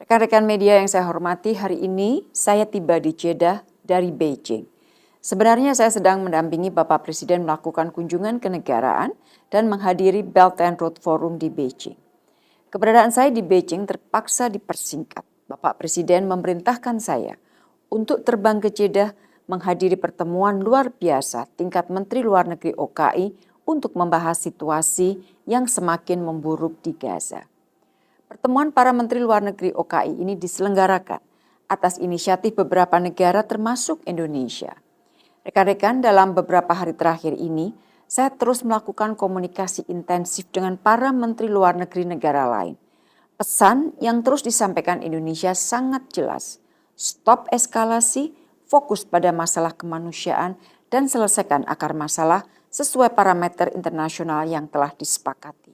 Rekan-rekan media yang saya hormati, hari ini saya tiba di Jeddah dari Beijing. Sebenarnya saya sedang mendampingi Bapak Presiden melakukan kunjungan kenegaraan dan menghadiri Belt and Road Forum di Beijing. Keberadaan saya di Beijing terpaksa dipersingkat. Bapak Presiden memerintahkan saya untuk terbang ke Jeddah menghadiri pertemuan luar biasa tingkat Menteri Luar Negeri OKI untuk membahas situasi yang semakin memburuk di Gaza. Pertemuan para Menteri Luar Negeri OKI ini diselenggarakan atas inisiatif beberapa negara termasuk Indonesia. Rekan-rekan, dalam beberapa hari terakhir ini, saya terus melakukan komunikasi intensif dengan para Menteri Luar Negeri negara lain. Pesan yang terus disampaikan Indonesia sangat jelas. Stop eskalasi, fokus pada masalah kemanusiaan, dan selesaikan akar masalah sesuai parameter internasional yang telah disepakati.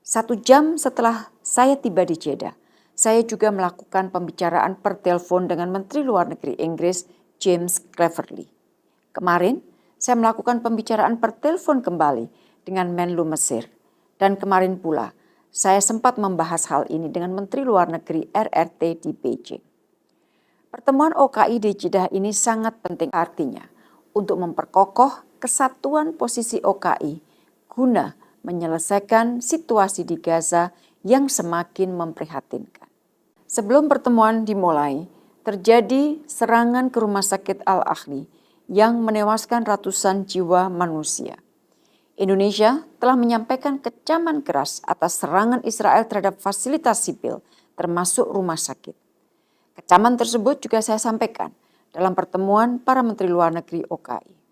1 jam setelah saya tiba di Jeddah, saya juga melakukan pembicaraan per telepon dengan Menteri Luar Negeri Inggris James Cleverly. Kemarin, saya melakukan pembicaraan per telepon kembali dengan Menlu Mesir. Dan kemarin pula, saya sempat membahas hal ini dengan Menteri Luar Negeri RRT di Beijing. Pertemuan OKI di Jeddah ini sangat penting artinya untuk memperkokoh kesatuan posisi OKI guna menyelesaikan situasi di Gaza yang semakin memprihatinkan. Sebelum pertemuan dimulai, terjadi serangan ke Rumah Sakit Al-Ahli yang menewaskan ratusan jiwa manusia. Indonesia telah menyampaikan kecaman keras atas serangan Israel terhadap fasilitas sipil, termasuk rumah sakit. Kecaman tersebut juga saya sampaikan dalam pertemuan para Menteri Luar Negeri OKI.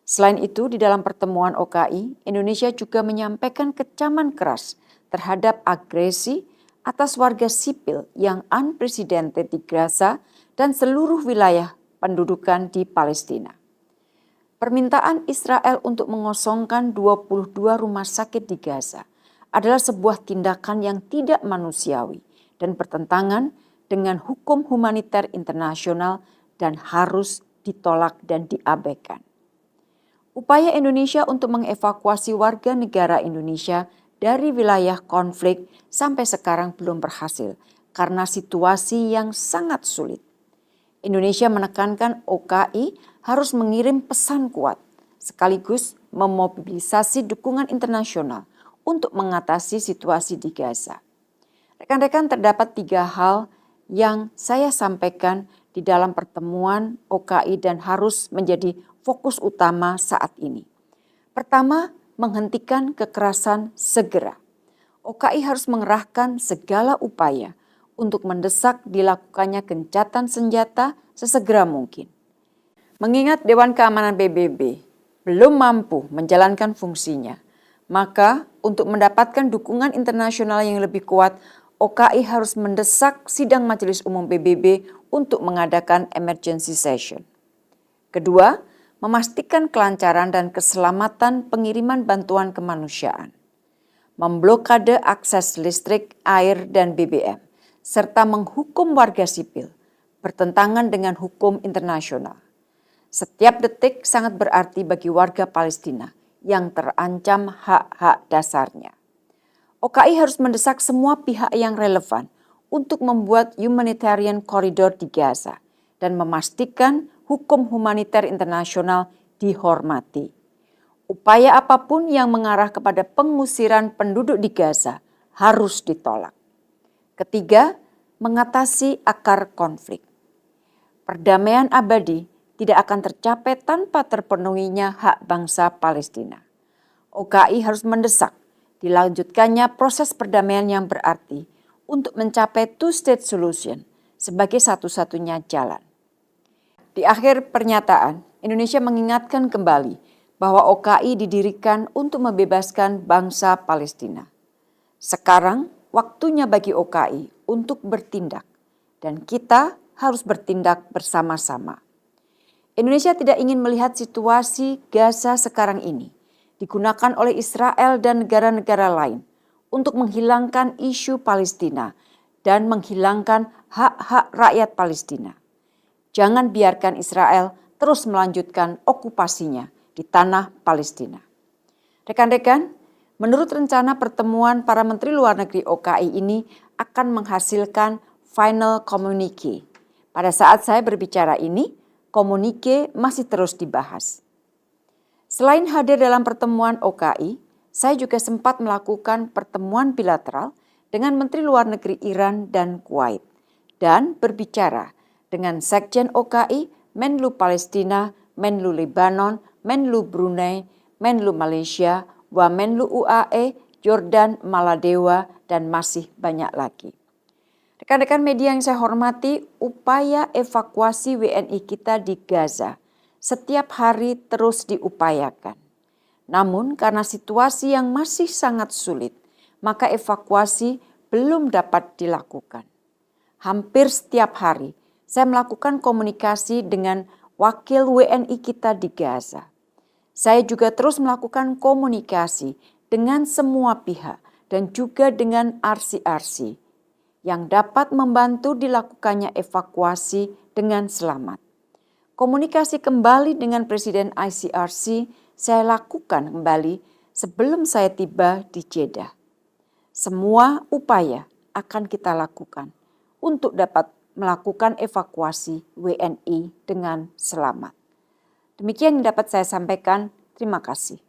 Selain itu, di dalam pertemuan OKI, Indonesia juga menyampaikan kecaman keras terhadap agresi atas warga sipil yang unprecedented di Gaza dan seluruh wilayah pendudukan di Palestina. Permintaan Israel untuk mengosongkan 22 rumah sakit di Gaza adalah sebuah tindakan yang tidak manusiawi dan bertentangan dengan hukum humaniter internasional dan harus ditolak dan diabaikan. Upaya Indonesia untuk mengevakuasi warga negara Indonesia dari wilayah konflik sampai sekarang belum berhasil karena situasi yang sangat sulit. Indonesia menekankan OKI harus mengirim pesan kuat sekaligus memobilisasi dukungan internasional untuk mengatasi situasi di Gaza. Rekan-rekan, terdapat 3 hal yang saya sampaikan di dalam pertemuan OKI dan harus menjadi fokus utama saat ini. Pertama, menghentikan kekerasan segera. OKI harus mengerahkan segala upaya untuk mendesak dilakukannya gencatan senjata sesegera mungkin. Mengingat Dewan Keamanan PBB belum mampu menjalankan fungsinya, maka untuk mendapatkan dukungan internasional yang lebih kuat, OKI harus mendesak Sidang Majelis Umum PBB untuk mengadakan emergency session. Kedua, memastikan kelancaran dan keselamatan pengiriman bantuan kemanusiaan, memblokade akses listrik, air, dan BBM, serta menghukum warga sipil, bertentangan dengan hukum internasional. Setiap detik sangat berarti bagi warga Palestina yang terancam hak-hak dasarnya. OKI harus mendesak semua pihak yang relevan untuk membuat humanitarian corridor di Gaza dan memastikan hukum humaniter internasional dihormati. Upaya apapun yang mengarah kepada pengusiran penduduk di Gaza harus ditolak. Ketiga, mengatasi akar konflik. Perdamaian abadi tidak akan tercapai tanpa terpenuhinya hak bangsa Palestina. OKI harus mendesak dilanjutkannya proses perdamaian yang berarti untuk mencapai two-state solution sebagai satu-satunya jalan. Di akhir pernyataan, Indonesia mengingatkan kembali bahwa OKI didirikan untuk membebaskan bangsa Palestina. Sekarang waktunya bagi OKI untuk bertindak dan kita harus bertindak bersama-sama. Indonesia tidak ingin melihat situasi Gaza sekarang ini digunakan oleh Israel dan negara-negara lain untuk menghilangkan isu Palestina dan menghilangkan hak-hak rakyat Palestina. Jangan biarkan Israel terus melanjutkan okupasinya di tanah Palestina. Rekan-rekan, menurut rencana pertemuan para Menteri Luar Negeri OKI ini akan menghasilkan final communique. Pada saat saya berbicara ini, komunike masih terus dibahas. Selain hadir dalam pertemuan OKI, saya juga sempat melakukan pertemuan bilateral dengan Menteri Luar Negeri Iran dan Kuwait dan berbicara dengan Sekjen OKI, Menlu Palestina, Menlu Lebanon, Menlu Brunei, Menlu Malaysia, Wamenlu UAE, Jordan, Maladewa, dan masih banyak lagi. Rekan-rekan media yang saya hormati, upaya evakuasi WNI kita di Gaza setiap hari terus diupayakan. Namun karena situasi yang masih sangat sulit, maka evakuasi belum dapat dilakukan. Hampir setiap hari saya melakukan komunikasi dengan wakil WNI kita di Gaza. Saya juga terus melakukan komunikasi dengan semua pihak dan juga dengan RC-RC yang dapat membantu dilakukannya evakuasi dengan selamat. Komunikasi kembali dengan Presiden ICRC saya lakukan kembali sebelum saya tiba di Jeddah. Semua upaya akan kita lakukan untuk dapat melakukan evakuasi WNI dengan selamat. Demikian yang dapat saya sampaikan. Terima kasih.